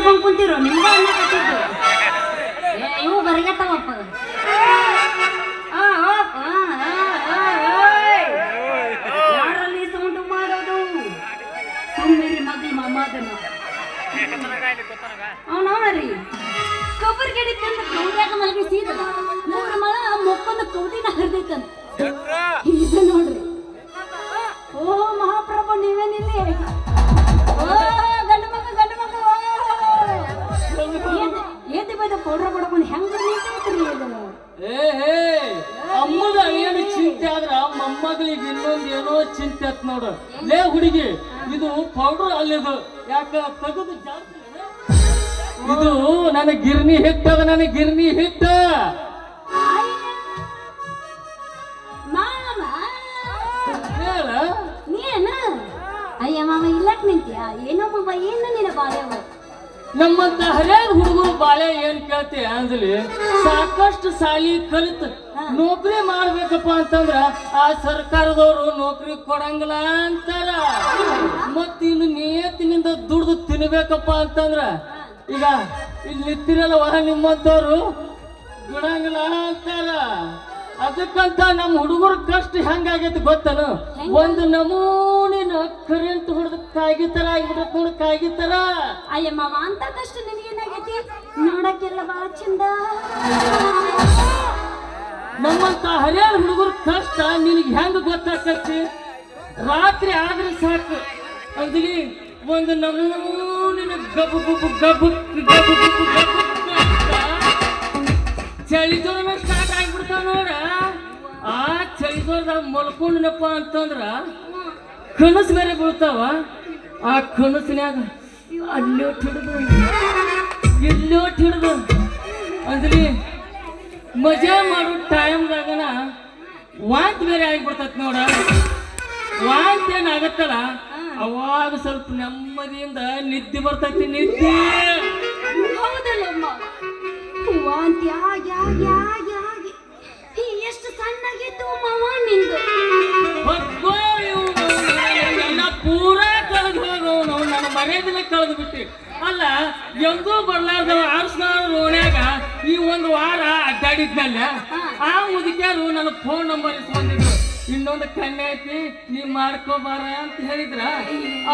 ಹಿಡ್ಕೊಂಡ್ ಕುಂತಿರೋ ನಿಮ್ಗ ಅನ್ನ ಕಟ್ಟಿದ್ದು ಇವು ಬರಿಗಟ್ಟವಪ್ಪ ಯಾರಲ್ಲಿ ಸೌಂಡು ಮಾಡೋದು ಸುಮ್ಮಿರಿ ಮಗ್ಲಿ ಮಮ್ಮದನ ಅವನವನರಿ ಕೊಬ್ಬರಿ ಗಿಡ ತಂದು ಕೌದ್ಯಾಗ ಮಲಗಿಸಿದ 3 ಮಳ ಮೊಕ್ಕೊಂದು ಕೌದಿನ ಹರಿದೈತಂತ ಇದು ನೋಡ್ರಿ ಓ ಮಹಾಪ್ರಭು ನೀವೇನಿಲ್ಲಿ ಓ ಗಂಡು ಮಗ ಏತಿ ಬೈದ ಪೌಡ್ರ ಬಡ್ಕೊಂಡು ಹೆಂಗ ನಿಂತೈತ್ರಿ ಇದು ಅಮ್ಮಗ ಏನು ಚಿಂತೆ ಆದ್ರ ಮೊಮ್ಮಗಳಿಗೆ ಇನ್ನೊಂದು ಏನೋ ಚಿಂತೆ ಆತ್ ನೋಡು ಲೇ ಹುಡುಗಿ ಇದು ಪೌಡ್ರ್ ಅಲ್ಲಿದು ಯಾಕ ತೆಗೆದು ಜಾಸ್ತಿ ಇದು ನನ್ನ ಗಿರ್ನಿ ಹಿಟ್ಟದ ನನ್ನ ಗಿರ್ನಿ ಹಿಟ್ಟ ಹೇಳ ನೀನ ಅಯ್ಯ ಮಾಮ ಇಲ್ಲಕ್ ನಿಂತ್ಯಾ ಏನೋ ಮಾಮ ಏನು ನಿನ್ನ ಬಾಳೆವ ನಮ್ಮಂತ ಹರಿಯಾದ ಹುಡುಗರು ಬಾಳೆ ಏನ್ ಕೇಳ್ತಿ ಅಂದ್ಲಿ ಸಾಕಷ್ಟು ಸಾಲಿ ಕಲಿತ ನೌಕರಿ ಮಾಡ್ಬೇಕಪ್ಪ ಅಂತಂದ್ರ ಆ ಸರ್ಕಾರದವರು ನೌಕರಿ ಕೊಡಂಗಿಲ್ಲ ಅಂತಾರ ಮತ್ತ ಇನ್ನು ನಿಯತ್ತಿನಿಂದ ದುಡ್ದು ತಿನ್ಬೇಕಪ್ಪ ಅಂತಂದ್ರ ಈಗ ಇಲ್ಲಿ ನಿಂತಿರಲ್ವ ನಿಮ್ಮಂತವ್ರು ಬಿಡಂಗಿಲ್ಲ ಅಂತಾರ ಅದಕ್ಕಂತ ನಮ್ಮ ಹುಡುಗರ ಕಷ್ಟ ಹೆಂಗಾಗೈತಿ ಗೊತ್ತನ ಒಂದು ನಮೂನಿನ ಕರೆಂಟ್ ಹೊಡೆದ ಕಾಗಿ ತರ ಆಗಿಬಿಟ್ಟ ನೋಡ ಕಾಗಿ ತರ ಅಯ್ಯ ಮಾವ ಅಂತ ಕಷ್ಟ ನಿನಗೇನಾಗೈತಿ ನೋಡಕ್ಕೆಲ್ಲ ಬಹಳ ಚಂದ ನಮ್ಮಂತ ಹರಿಯಾದ ಹುಡುಗರ ಕಷ್ಟ ನಿನಗೆ ಹೆಂಗ ಗೊತ್ತಾಕತಿ ರಾತ್ರಿ ಆದ್ರೆ ಸಾಕು ಅಂದ್ಲಿ ಒಂದು ನಮೂನಿನ ಗಬು ಗುಬು ಗಬು ಗಬು ಗುಬು ಗಬು ಚಳಿ ಜ್ವರ ಸ್ಟಾರ್ಟ್ ಆಗ್ಬಿಡ್ತಾವ ನೋಡ ಆ ಚಳಿ ಜ್ವರದಾಗ ಮಲ್ಕೊಂಡನಪ್ಪ ಅಂತಂದ್ರ ಕನಸು ಬೇರೆ ಬೀಳ್ತಾವ ಆ ಕನಸಿನ್ಯಾಗ ಅಲ್ಲೋಟ್ ಹಿಡ್ದು ಇಲ್ಲೋಟ್ ಹಿಡ್ದು ಅಂದ್ಲಿ ಮಜಾ ಮಾಡೋ ಟೈಮ್ದಾಗನ ವಾಂತಿ ಬೇರೆ ಆಗಿಬಿಡ್ತೈತಿ ನೋಡ ವಾಂತಿ ಏನಾಗತ್ತಲ್ಲ ಅವಾಗ ಸ್ವಲ್ಪ ನೆಮ್ಮದಿಯಿಂದ ನಿದ್ದೆ ಬರ್ತೈತಿ ನಿದ್ದೆ ಹೌದಲ್ಲ ವಾಂತಿ ಆಗಿ ಆಗಿ ಆಗಿ ಆಗಿ ಎಷ್ಟು ಸಣ್ಣಾಗಿತ್ತು ಮಾವ ನಿಂದು ಎಲ್ಲ ಪೂರಾ ಕಳೆದು ಹೋಗವನು ನನ್ನ ಮರ್ಯಾದಿನ ಕಳೆದು ಬಿಟ್ಟು ಅಲ್ಲ ಎಂದೂ ಬರ್ಲಾರ್ದವ ಆರ್ಸ್ನಾಳ ಓಣ್ಯಾಗ ಈ ಒಂದು ವಾರ ಅಡ್ಡಾಡಿದ್ಮೇಲೆ ಆ ಮುದುಕ್ಯಾರು ನನ್ನ ಫೋನ್ ನಂಬರ್ ಇಸ್ಕೊಂಡಿದ್ರು ಇನ್ನೊಂದು ಕಣ್ಣೆ ಐತಿ ನೀ ಮಾಡ್ಕೋಬಾರ ಅಂತ ಹೇಳಿದ್ರ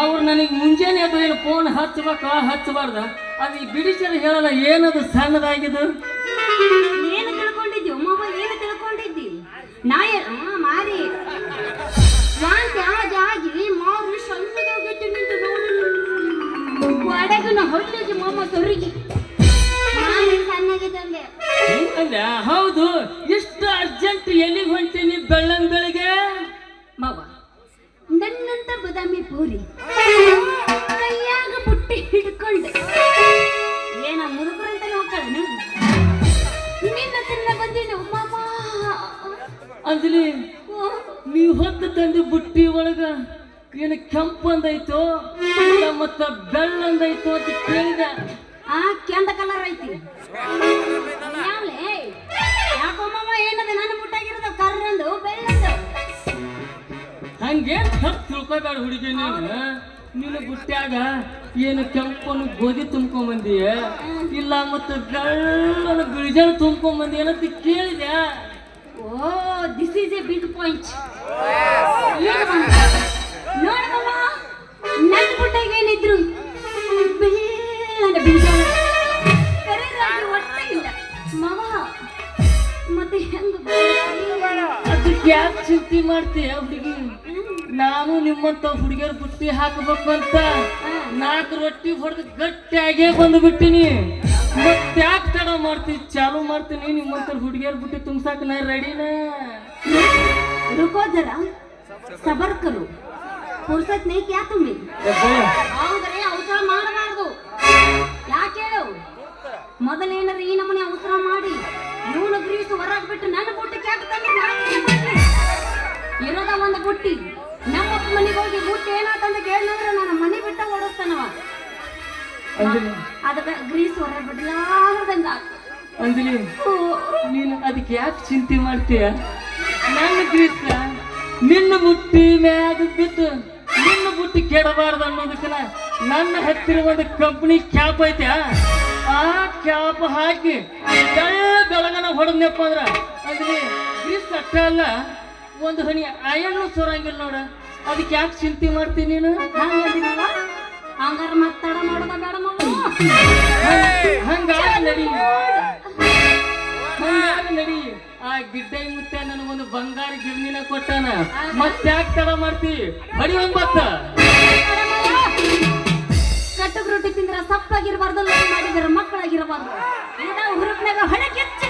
ಅವ್ರು ನನಗೆ ಮುಂಜಾನೆ ಅದು ಏನು ಫೋನ್ ಹಚ್ಚಬೇಕ ಹಚ್ಚಬಾರ್ದ ಅದು ಈ ಬಿಡಿಸರ ಹೇಳಲ್ಲ ಏನದು ಸಣ್ಣದಾಗಿದ್ದು ಏನು ತಿಳ್ಕೊಂಡಿದ್ಯೋ ಮಾವ ಏನು ತಿಳ್ಕೊಂಡಿದ್ದಿ ಮಾರಿ ವಾಂತಿ ಆಗಿ ಆಗಿ ಮಾರು ಸಣ್ಣದಾಗಿತ್ತು ನಿಂತು ಒಡಗನ ಹೊಟ್ಟಿಗೆ ಮಾಮ ತೊರಿಗೆ ಸಣ್ಣಗಿದ್ದಂಗೆ ಹೌದು ಇಷ್ಟು ಅರ್ಜೆಂಟ್ ಎಲ್ಲಿಗೆ ಹೊಂಟೀನಿ ಬೆಳ್ಳಂಗ್ ಬೆಳಿಗ್ಗೆ ಮಾವ ನನ್ನಂತ ಬದಾಮಿ ಪೂರಿ ಕೈಯಾಗ ಬುಟ್ಟಿ ಹಿಡ್ಕೊಂಡು ಏನ ಮುದುಕರಂತಾನೆ ಹೋಗ್ತಾಳೆ ನಿನ್ನ ತಿನ್ನ ಬಂದಿನ ಮಾಮ ಅಂದ್ಲಿ ನೀವ್ ಹೊತ್ತು ತಂದಿ ಬುಟ್ಟಿ ಒಳಗ ಏನು ಕೆಂಪು ಅಂದೈತೋ ಇಲ್ಲ ಮತ್ತ ಬೆಳ್ಳಂದೈತೋ ಅಂತ ಕೇಳಿದೆ ಆ ಕೆಂದ ಕಲರ್ ಐತಿ ಯಾಕೋ ಮಾಮ ಏನದ ನನ್ನ ಬುಟ್ಟಾಗಿರೋದು ಕರ್ರಂದು ಬೆಳ್ಳಂದು ಹಂಗೇನ್ ತಪ್ಪು ತಿಳ್ಕೊಬೇಡ ಹುಡುಗಿ ನೀನು ಬುಟ್ಟ್ಯಾಗ ಏನು ಕೆಂಪನ್ನು ಗೋಧಿ ತುಂಬ್ಕೊಂಬಂದಿಯ ಇಲ್ಲ ಮತ್ತೆ ಬೆಳ್ಳನ ಬಿಳಿಜಾಳ ತುಂಬ್ಕೊಂಬಂದಿ ಏನಂತ ಕೇಳಿದೆ oh this is a big point ನೋಡ ಮಾಮ ನನ್ನ ಬುಟ್ಟಾಗ ಏನಿದ್ರು ಬೆಳ್ಳನ ಬಿಳಿಜಾಳ ಕರೆರಾಗಿ ಒಟ್ಟ ಇಲ್ಲ ಮಾವ ಮತ್ತೆ ಹೆಂಗ ಅದಕ್ಕೆ ಯಾಕೆ ಚಿಂತೆ ಮಾಡ್ತೀಯ ಹುಡುಗಿ ನಾನು ನಿಮ್ಮಂತ ಹುಡುಗಿಯರ ಬುಟ್ಟಿ ಹಾಕಬೇಕು ಅಂತ 4 ರೊಟ್ಟಿ ಹೊಡೆದು ಗಟ್ಟಿಯಾಗೇ ಬಂದು ಬಿಟ್ಟಿನಿ ಮತ್ತೆ ಯಾಕೆ ತಡ ಮಾಡ್ತೀನಿ ಚಾಲು ಮಾಡ್ತೀನಿ ನಿಮ್ಮಂತ ಹುಡುಗಿಯರ ಬುಟ್ಟಿ ತುಂಬ್ಸಾಕ ನಾ ರೆಡಿನ रुको जरा सबर करो फुर्सत नहीं क्या तुम्हें ಹೌದ್ರಿ ಅವಸರ ಮಾಡಬಾರದು ಯಾಕೆ ಹೇಳು ಮೊದಲೇನಾರ ಈ ನಮೂನೆ ಅವಸರ ಮಾಡಿ ಇವನು ಗ್ರೀಸ್ ಹೊರಗೆ ಬಿಟ್ಟು ನನ್ನ ಬುಟ್ಟಿಗೆ ಯಾಕೆ ತಂದ್ರೆ ಇರೋದ ಒಂದು ಬುಟ್ಟಿ ನಮ್ಮ ಮನೆಗೆ ಹೋಗಿ ಬುಟ್ಟಿ ಏನಾತಂತ ಕೇಳಿದ್ರೆ ನನ್ನ ಮನೆ ಬಿಟ್ಟ ಓಡಿಸ್ತಾನವ ಅದಕ್ಕೆ ಗ್ರೀಸ್ ಹೊರಗೆ ಬಿಡ್ಲಾರ್ದಂಗ ಅಂದ್ಲಿ ನೀನು ಅದಕ್ಕೆ ಯಾಕೆ ಚಿಂತೆ ಮಾಡ್ತೀಯ ನನ್ನ ಗ್ರೀಸ್ ನಿನ್ನ ಬುಟ್ಟಿ ಮ್ಯಾಗ ಬಿದ್ದು ನಿನ್ನ ಬುಟ್ಟಿ ಕೆಡಬಾರ್ದು ಅನ್ನೋದಕ್ಕೆ ನನ್ನ ಹತ್ತಿರ ಒಂದು ಕಂಪ್ನಿ ಕ್ಯಾಪ್ ಐತೆ, ಆ ಕ್ಯಾಪ್ ಹಾಕಿ ಬೆಳಗನ ಹೊಡೆದ್ನಪ್ಪ ಅಂದ್ರ ಅದ್ರಲ್ಲಿ ಗ್ರೀಸ್ ಅಷ್ಟ ಅಲ್ಲ ಒಂದು ಹನಿ ಅಯಣ್ಣು ಸೊರಂಗಿಲ್ಲ ನೋಡ. ಅದಕ್ಕೆ ಯಾಕೆ ಚಿಂತೆ ಮಾಡ್ತೀನಿ ನೀನು? ಹಂಗಾರ ಮತ್ತಡ ಮಾಡೋದ ಬೇಡ ಮಗು. ಹಂಗಾಗಿ ನಡಿ, ಹಂಗಾಗಿ ನಡಿ. ಆ ಗಿಡ್ಡೈ ಮುತ್ತ ನನಗೊಂದು ಬಂಗಾರ ಗಿರ್ನಿನ ಕೊಟ್ಟಾನ, ಮತ್ತ್ಯಾಕೆ ತಡ ಮಾಡ್ತಿ? ಬಡಿ ಒಂಬತ್ತ. ಕಟ್ಟಕ್ ರೊಟ್ಟಿ ತಿಂದ್ರ ಸಪ್ಪಾಗಿರ್ಬಾರ್ದು, ಮಾಡಿದ್ರ ಮಕ್ಕಳಾಗಿರಬಾರ್ದು. ಹುರುಪ್ನಾಗ ಹೊಡೆ ಕೆಚ್ಚ